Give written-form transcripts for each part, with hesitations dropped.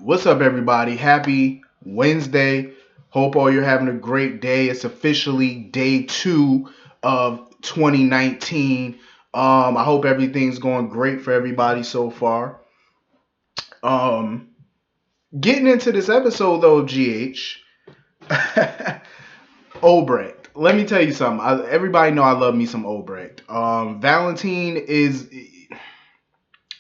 What's up, everybody? Happy Wednesday. Hope all you're having a great day. It's officially day 2 of 2019. I hope everything's going great for everybody so far. Um, Getting into this episode though, GH, Obrecht. Let me tell you something. Everybody know I love me some Obrecht. Valentine is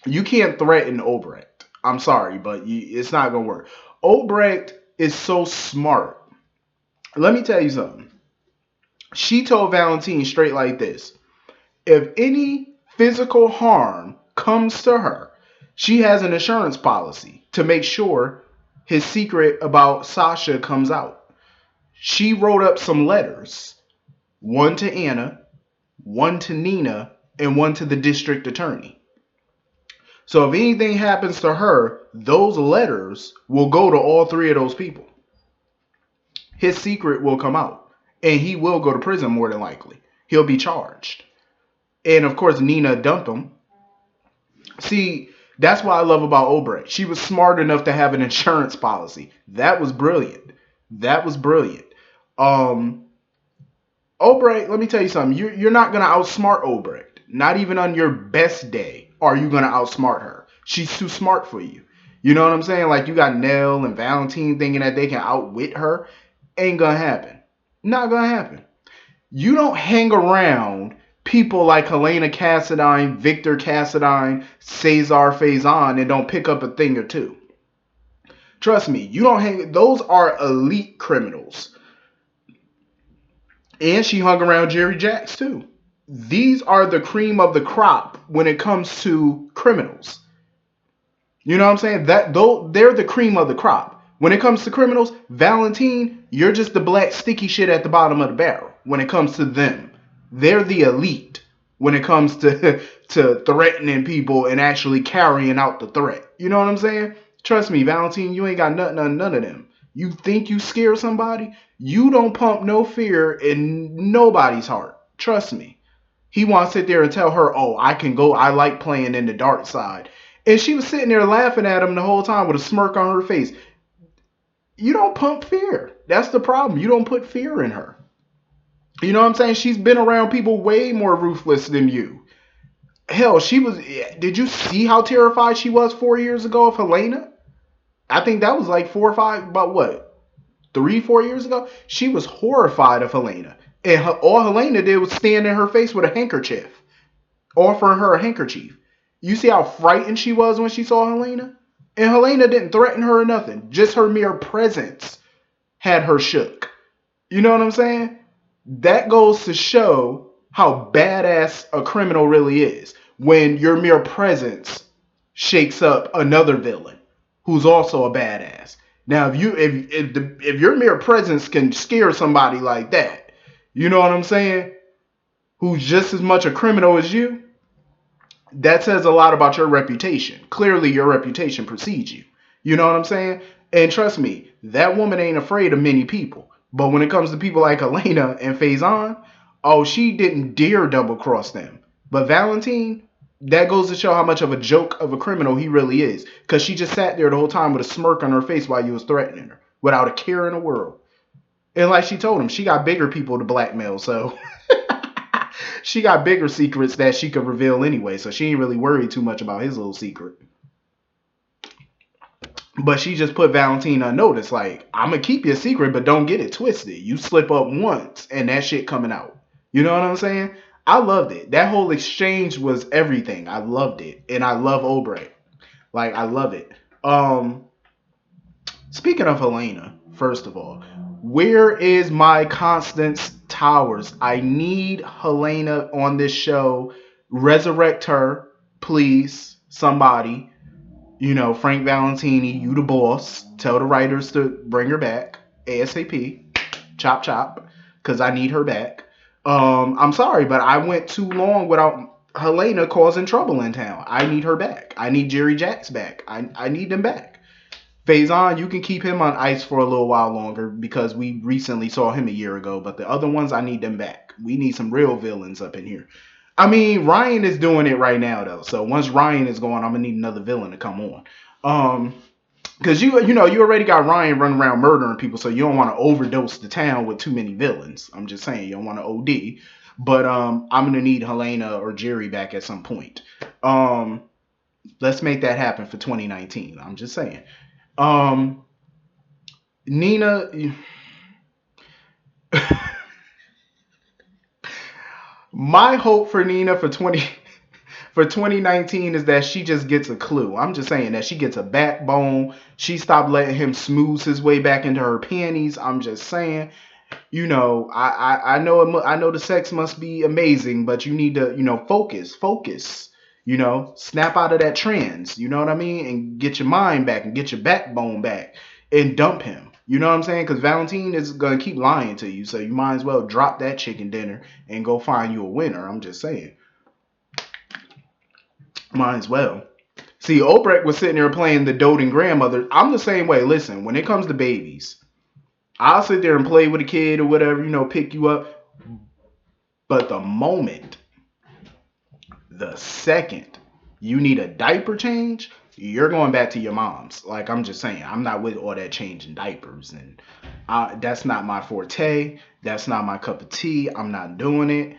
you can't threaten Obrecht. I'm sorry, but it's not gonna work. Obrecht is so smart. Let me tell you something. She told Valentine straight like this: if any physical harm comes to her, she has an insurance policy to make sure his secret about Sasha comes out. She wrote up some letters, one to Anna, one to Nina, and one to the district attorney. So if anything happens to her, those letters will go to all three of those people. His secret will come out, and he will go to prison more than likely. He'll be charged. And of course, Nina dumped him. See, that's what I love about Obrecht. She was smart enough to have an insurance policy. That was brilliant. That was brilliant. Um, Obrecht, let me tell you something. You're not going to outsmart Obrecht. Not even on your best day are you going to outsmart her. She's too smart for you. You know what I'm saying? Like, you got Nell and Valentine thinking that they can outwit her. Ain't going to happen. Not going to happen. You don't hang around people like Helena Cassadine, Victor Cassadine, Cesar Faison, and don't pick up a thing or two. Trust me, you don't hang. Those are elite criminals. And she hung around Jerry Jacks too. These are the cream of the crop when it comes to criminals. You know what I'm saying? That though they're the cream of the crop. When it comes to criminals, Valentine, you're just the black sticky shit at the bottom of the barrel. When it comes to them, they're the elite. When it comes to to threatening people and actually carrying out the threat, you know what I'm saying? Trust me, Valentine, you ain't got nothing on none of them. You think you scare somebody? You don't pump no fear in nobody's heart. Trust me. He wants to sit there and tell her, oh, I can go, I like playing in the dark side. And she was sitting there laughing at him the whole time with a smirk on her face. You don't pump fear. That's the problem. You don't put fear in her. You know what I'm saying? She's been around people way more ruthless than you. Hell, she was. Did you see how terrified she was 4 years ago of Helena? I think that was like 4 or 5, about what? 3, 4 years ago? She was horrified of Helena. And all Helena did was stand in her face with a handkerchief, offering her a handkerchief. You see how frightened she was when she saw Helena? And Helena didn't threaten her or nothing. Just her mere presence had her shook. You know what I'm saying? That goes to show how badass a criminal really is. When your mere presence shakes up another villain who's also a badass. Now, if your mere presence can scare somebody like that, you know what I'm saying? Who's just as much a criminal as you, that says a lot about your reputation. Clearly, your reputation precedes you. You know what I'm saying? And trust me, that woman ain't afraid of many people. But when it comes to people like Elena and Faison, oh, she didn't dare double cross them. But Valentine, that goes to show how much of a joke of a criminal he really is. Because she just sat there the whole time with a smirk on her face while you was threatening her. Without a care in the world. And like she told him, she got bigger people to blackmail, so she got bigger secrets that she could reveal anyway, so she ain't really worried too much about his little secret. But she just put Valentine on notice, like, I'm gonna keep your secret, but don't get it twisted. You slip up once, and that shit coming out. You know what I'm saying? I loved it. That whole exchange was everything. I loved it, and I love Obrecht. Like, I love it. Speaking of Helena, first of all, where is my Constance Towers? I need Helena on this show. Resurrect her, please. Somebody. You know, Frank Valentini, you the boss. Tell the writers to bring her back ASAP. Chop chop, because I need her back. I'm sorry, but I went too long without Helena causing trouble in town. I need her back. I need Jerry Jacks back. I need them back. Faison, you can keep him on ice for a little while longer because we recently saw him a year ago. But the other ones, I need them back. We need some real villains up in here. I mean, Ryan is doing it right now, though. So once Ryan is gone, I'm going to need another villain to come on. Because you already got Ryan running around murdering people, so you don't want to overdose the town with too many villains. I'm just saying you don't want to OD. But I'm gonna need Helena or Jerry back at some point. Um, let's make that happen for 2019. I'm just saying. Um, Nina, my hope for Nina for 2019 is that she just gets a clue. I'm just saying that she gets a backbone. She stopped letting him smooth his way back into her panties. I'm just saying. I know the sex must be amazing, but you need to, focus. Snap out of that trance. You know what I mean, and get your mind back and get your backbone back and dump him. You know what I'm saying? Because Valentine is gonna keep lying to you, so you might as well drop that chicken dinner and go find you a winner. I'm just saying, might as well. See, Obrecht was sitting there playing the doting grandmother. I'm the same way. Listen, when it comes to babies, I'll sit there and play with a kid or whatever, pick you up. But the second you need a diaper change, you're going back to your mom's. Like, I'm just saying, I'm not with all that changing diapers. And that's not my forte. That's not my cup of tea. I'm not doing it.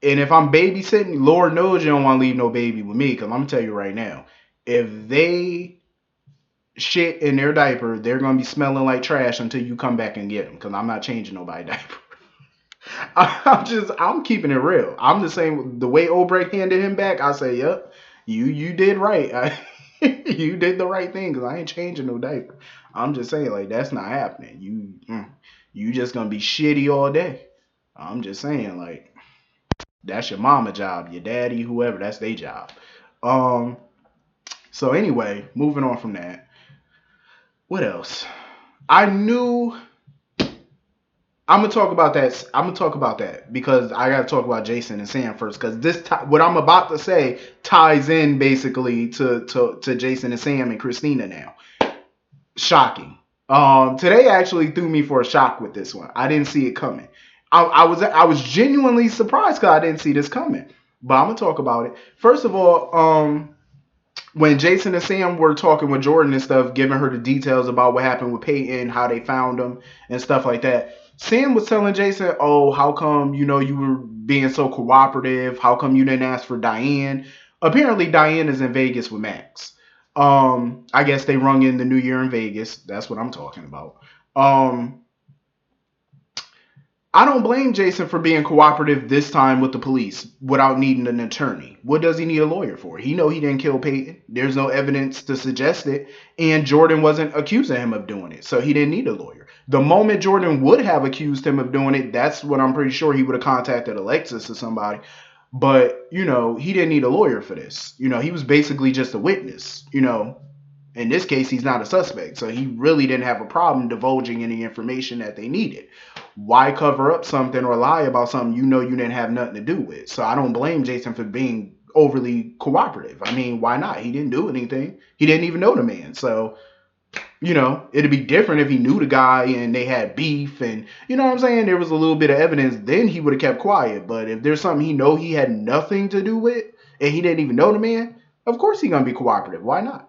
And if I'm babysitting, Lord knows you don't want to leave no baby with me. Because I'm going to tell you right now, if they shit in their diaper, they're going to be smelling like trash until you come back and get them. Because I'm not changing nobody's diaper. I'm keeping it real. I'm the same. The way Obrecht handed him back, I say, yep, you did right. You did the right thing because I ain't changing no diaper. I'm just saying, like, that's not happening. You just gonna be shitty all day. I'm just saying, like, that's your mama job, your daddy, whoever. That's their job. So anyway, moving on from that. What else? I knew. I'm gonna talk about that. I'm gonna talk about that because I gotta talk about Jason and Sam first because what I'm about to say ties in basically to Jason and Sam and Christina now. Shocking. Today actually threw me for a shock with this one. I didn't see it coming. I was genuinely surprised because I didn't see this coming. But I'm gonna talk about it. First of all, when Jason and Sam were talking with Jordan and stuff, giving her the details about what happened with Peyton, how they found him, and stuff like that, Sam was telling Jason, oh, how come, you were being so cooperative? How come you didn't ask for Diane? Apparently, Diane is in Vegas with Max. I guess they rung in the New Year in Vegas. That's what I'm talking about. I don't blame Jason for being cooperative this time with the police without needing an attorney. What does he need a lawyer for? He know he didn't kill Peyton. There's no evidence to suggest it. And Jordan wasn't accusing him of doing it. So he didn't need a lawyer. The moment Jordan would have accused him of doing it, that's what I'm pretty sure he would have contacted Alexis or somebody. But, he didn't need a lawyer for this. He was basically just a witness. In this case, he's not a suspect. So he really didn't have a problem divulging any information that they needed. Why cover up something or lie about something you didn't have nothing to do with? So I don't blame Jason for being overly cooperative. I mean, why not? He didn't do anything. He didn't even know the man. So, it'd be different if he knew the guy and they had beef and, what I'm saying? There was a little bit of evidence. Then he would have kept quiet. But if there's something he had nothing to do with and he didn't even know the man, of course he's going to be cooperative. Why not?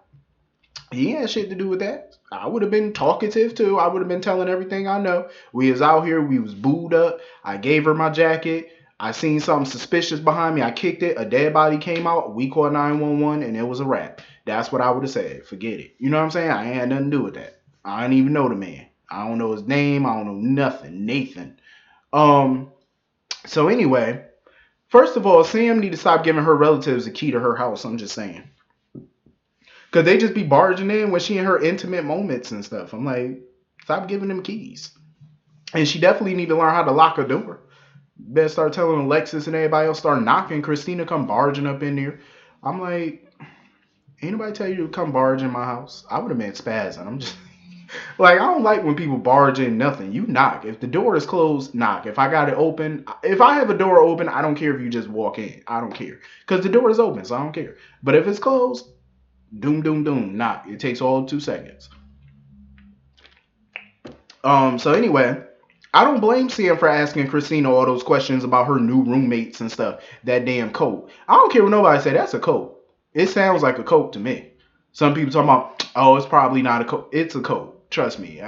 He had shit to do with that. I would have been talkative too. I would have been telling everything I know. We was out here. We was booed up. I gave her my jacket. I seen something suspicious behind me. I kicked it. A dead body came out. We called 911 and it was a wrap. That's what I would have said. Forget it. You know what I'm saying? I ain't had nothing to do with that. I didn't even know the man. I don't know his name. I don't know nothing. Nathan. So anyway, first of all, Sam need to stop giving her relatives a key to her house. I'm just saying. Because they just be barging in when she in her intimate moments and stuff. I'm like, stop giving them keys. And she definitely need to learn how to lock a door. Better start telling Alexis and everybody else, start knocking. Christina come barging up in there. I'm like, ain't nobody tell you to come barge in my house? I would have been spazzing. I'm just like, I don't like when people barge in nothing. You knock. If the door is closed, knock. If I got it open, if I have a door open, I don't care if you just walk in. I don't care. Because the door is open, so I don't care. But if it's closed, doom, doom, doom, knock. It takes all 2 seconds. So anyway, I don't blame Sam for asking Christina all those questions about her new roommates and stuff. That damn coat. I don't care what nobody say. That's a coat. It sounds like a coat to me. Some people talking about, oh, it's probably not a cult. It's a cult. Trust me.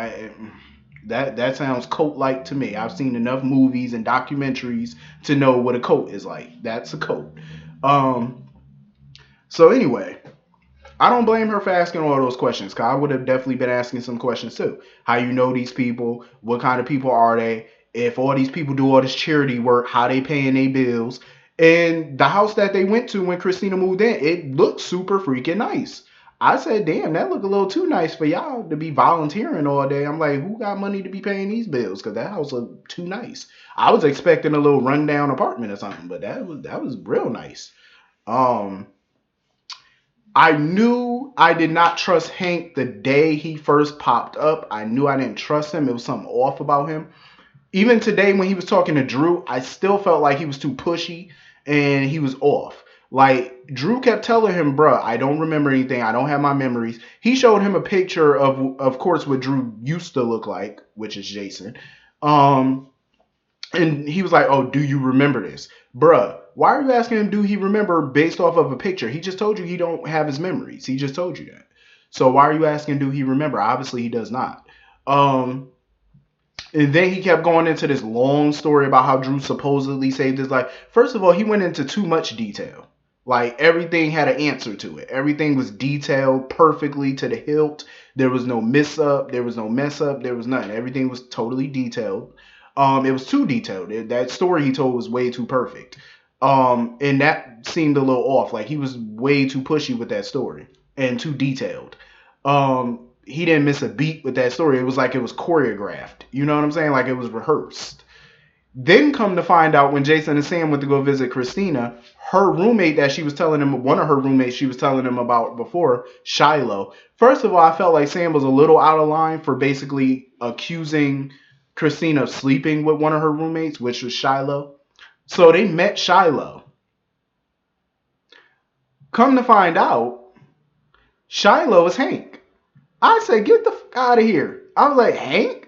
That sounds cult-like to me. I've seen enough movies and documentaries to know what a cult is like. That's a cult. Um. So anyway, I don't blame her for asking all those questions. Cause I would have definitely been asking some questions too. How you know these people? What kind of people are they? If all these people do all this charity work, how they paying their bills? And the house that they went to when Christina moved in, it looked super freaking nice. I said, damn, that look a little too nice for y'all to be volunteering all day. I'm like, who got money to be paying these bills? Cause that house looked too nice. I was expecting a little rundown apartment or something, but that was real nice. Um, I knew I did not trust Hank the day he first popped up. I knew I didn't trust him. It was something off about him. Even today when he was talking to Drew, I still felt like he was too pushy and he was off. Like Drew kept telling him, bruh, I don't remember anything. I don't have my memories. He showed him a picture of course, what Drew used to look like, which is Jason. Um, and he was like, oh, do you remember this? Bruh, why are you asking him, do he remember based off of a picture? He just told you he don't have his memories. He just told you that. So why are you asking, do he remember? Obviously, he does not. Um, and then he kept going into this long story about how Drew supposedly saved his life. First of all, he went into too much detail. Like everything had an answer to it. Everything was detailed perfectly to the hilt. There was no miss up. There was no mess up. There was nothing. Everything was totally detailed. It was too detailed. That story he told was way too perfect. And that seemed a little off. Like he was way too pushy with that story and too detailed. He didn't miss a beat with that story. It was like it was choreographed. You know what I'm saying? Like it was rehearsed. Then come to find out when Jason and Sam went to go visit Christina, her roommate that she was telling him, one of her roommates she was telling him about before, Shiloh. First of all, I felt like Sam was a little out of line for basically accusing Christina of sleeping with one of her roommates, which was Shiloh. So they met Shiloh. Come to find out, Shiloh is Hank. I said, get the fuck out of here. I was like, Hank?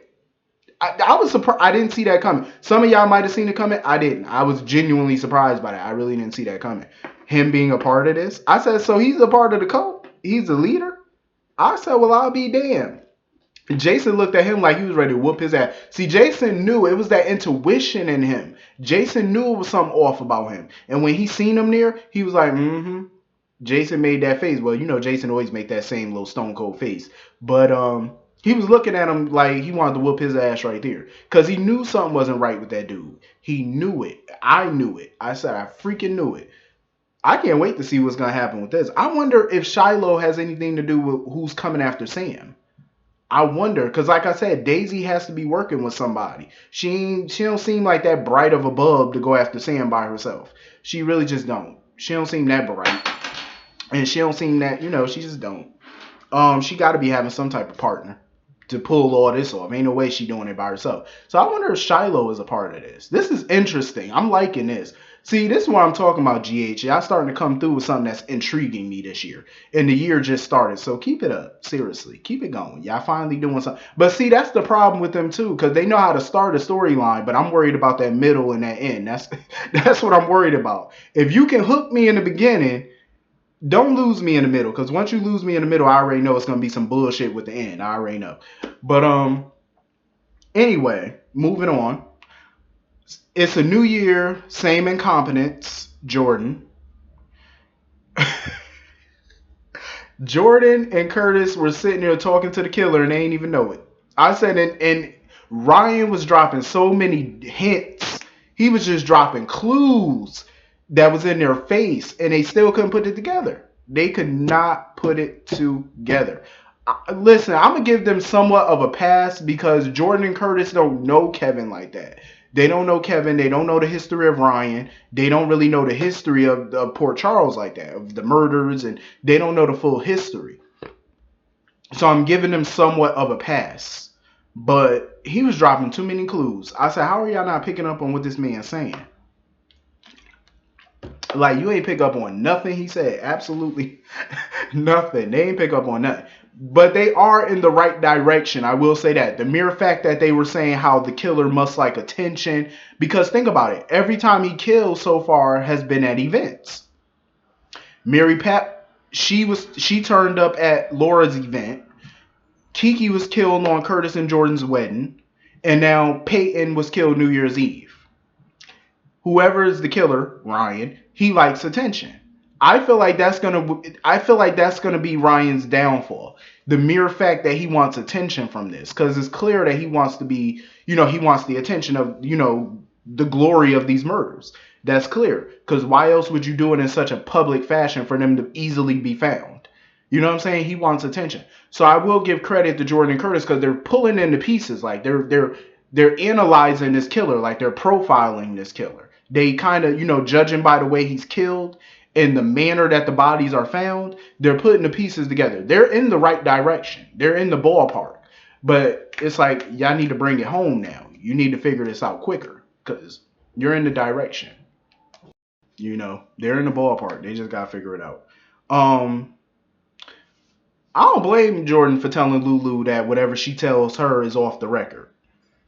I was surprised. I didn't see that coming. Some of y'all might have seen it coming. I didn't. I was genuinely surprised by that. I really didn't see that coming. Him being a part of this. I said, so he's a part of the cult? He's the leader? I said, well, I'll be damned. Jason looked at him like he was ready to whoop his ass. See, Jason knew it was that intuition in him. Jason knew it was something off about him. And when he seen him there, he was like, mm-hmm. Jason made that face. Well, you know, Jason always make that same little stone cold face. But he was looking at him like he wanted to whoop his ass right there. Because he knew something wasn't right with that dude. He knew it. I knew it. I said I freaking knew it. I can't wait to see what's going to happen with this. I wonder if Shiloh has anything to do with who's coming after Sam. I wonder, because like I said, Daisy has to be working with somebody. She don't seem like that bright of a bulb to go after Sam by herself. She really just don't. She don't seem that bright. And she don't seem that, she just don't. She got to be having some type of partner to pull all this off. Ain't no way she doing it by herself. So I wonder if Shiloh is a part of this. This is interesting. I'm liking this. See, this is what I'm talking about, GH. Y'all starting to come through with something that's intriguing me this year. And the year just started. So keep it up. Seriously. Keep it going. Y'all finally doing something. But see, that's the problem with them too. Because they know how to start a storyline. But I'm worried about that middle and that end. That's what I'm worried about. If you can hook me in the beginning, don't lose me in the middle. Because once you lose me in the middle, I already know it's going to be some bullshit with the end. I already know. But anyway, moving on. It's a new year, same incompetence, Jordan. Jordan and Curtis were sitting there talking to the killer and they ain't even know it. I said, and Ryan was dropping so many hints. He was just dropping clues that was in their face and they still couldn't put it together. They could not put it together. Listen, I'm going to give them somewhat of a pass because Jordan and Curtis don't know Kevin like that. They don't know Kevin. They don't know the history of Ryan. They don't really know the history of Port Charles like that, of the murders, and they don't know the full history. So I'm giving them somewhat of a pass. But he was dropping too many clues. I said, how are y'all not picking up on what this man's saying? Like, you ain't pick up on nothing he said. Absolutely nothing. They ain't pick up on nothing. But they are in the right direction. I will say that. The mere fact that they were saying how the killer must like attention. Because think about it. Every time he kills so far has been at events. Mary Pat, She turned up at Laura's event. Kiki was killed on Curtis and Jordan's wedding, and now Peyton was killed New Year's Eve. Whoever is the killer, Ryan, he likes attention. I feel like that's gonna be Ryan's downfall. The mere fact that he wants attention from this, because it's clear that he wants to be, he wants the attention of, the glory of these murders. That's clear. Because why else would you do it in such a public fashion for them to easily be found? You know what I'm saying? He wants attention. So I will give credit to Jordan and Curtis because they're pulling into pieces. Like they're analyzing this killer, like they're profiling this killer. They kind of, judging by the way he's killed and the manner that the bodies are found, they're putting the pieces together. They're in the right direction. They're in the ballpark. But it's like, y'all need to bring it home now. You need to figure this out quicker because you're in the direction. They're in the ballpark. They just got to figure it out. I don't blame Jordan for telling Lulu that whatever she tells her is off the record.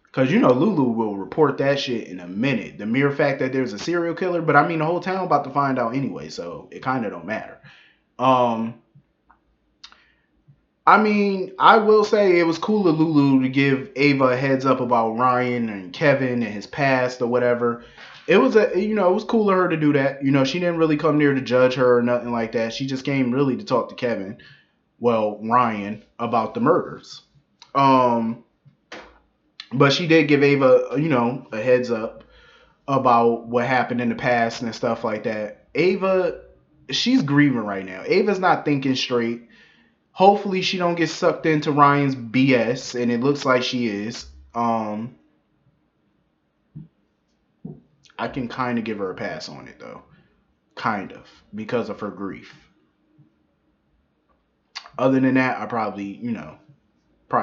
Because, Lulu will report that shit in a minute. The mere fact that there's a serial killer, but I mean, the whole town about to find out anyway, so it kind of don't matter. I mean, I will say it was cool of Lulu to give Ava a heads up about Ryan and Kevin and his past or whatever. It was it was cool of her to do that. She didn't really come near to judge her or nothing like that. She just came really to talk to Kevin, Ryan, about the murders. But she did give Ava, a heads up about what happened in the past and stuff like that. Ava, she's grieving right now. Ava's not thinking straight. Hopefully she don't get sucked into Ryan's BS, and it looks like she is. I can kind of give her a pass on it, though. Kind of. Because of her grief. Other than that, I probably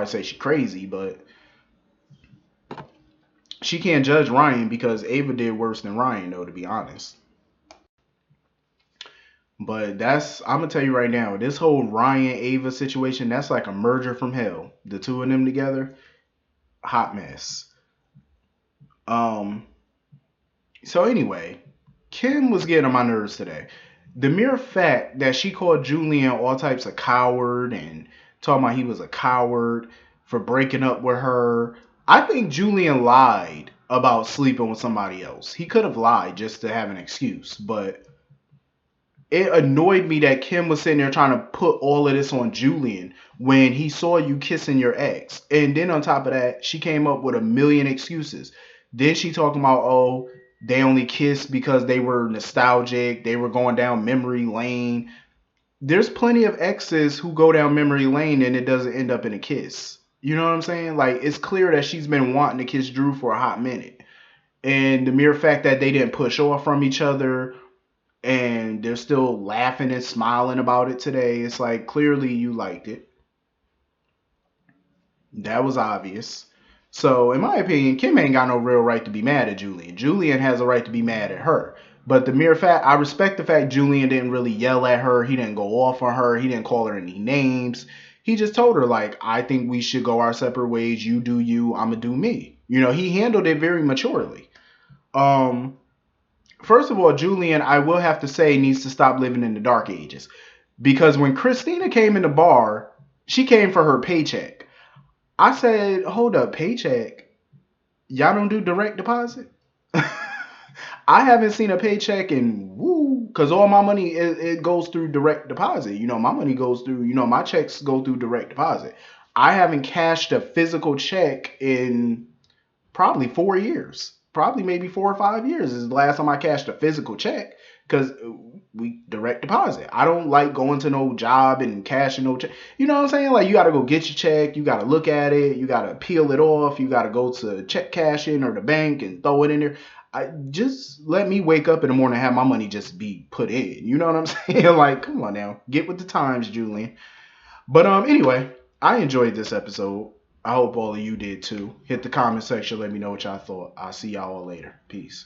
say she's crazy, but she can't judge Ryan because Ava did worse than Ryan, though, to be honest. But I'm going to tell you right now, this whole Ryan-Ava situation, that's like a merger from hell. The two of them together, hot mess. So anyway, Kim was getting on my nerves today. The mere fact that she called Julian all types of coward and talking about he was a coward for breaking up with her. I think Julian lied about sleeping with somebody else. He could have lied just to have an excuse, but it annoyed me that Kim was sitting there trying to put all of this on Julian when he saw you kissing your ex. And then on top of that, she came up with a million excuses. Then she talking about, they only kissed because they were nostalgic. They were going down memory lane. There's plenty of exes who go down memory lane and it doesn't end up in a kiss. You know what I'm saying? Like, it's clear that she's been wanting to kiss Drew for a hot minute. And the mere fact that they didn't push off from each other and they're still laughing and smiling about it today, it's like, clearly you liked it. That was obvious. So, in my opinion, Kim ain't got no real right to be mad at Julian. Julian has a right to be mad at her. But the mere fact, I respect the fact Julian didn't really yell at her. He didn't go off on her. He didn't call her any names. He just told her, like, I think we should go our separate ways. You do you, I'm going to do me. He handled it very maturely. First of all, Julian, I will have to say, needs to stop living in the dark ages. Because when Christina came in the bar, she came for her paycheck. I said, hold up, paycheck? Y'all don't do direct deposit? I haven't seen a paycheck in because all my money, it goes through direct deposit. My money goes through, my checks go through direct deposit. I haven't cashed a physical check in probably 4 years. Probably maybe 4 or 5 years is the last time I cashed a physical check because we direct deposit. I don't like going to no job and cashing no check. You know what I'm saying? Like, you got to go get your check. You got to look at it. You got to peel it off. You got to go to check cashing or the bank and throw it in there. Just let me wake up in the morning and have my money just be put in. You know what I'm saying? Like, come on now. Get with the times, Julian. But anyway, I enjoyed this episode. I hope all of you did too. Hit the comment section. Let me know what y'all thought. I'll see y'all later. Peace.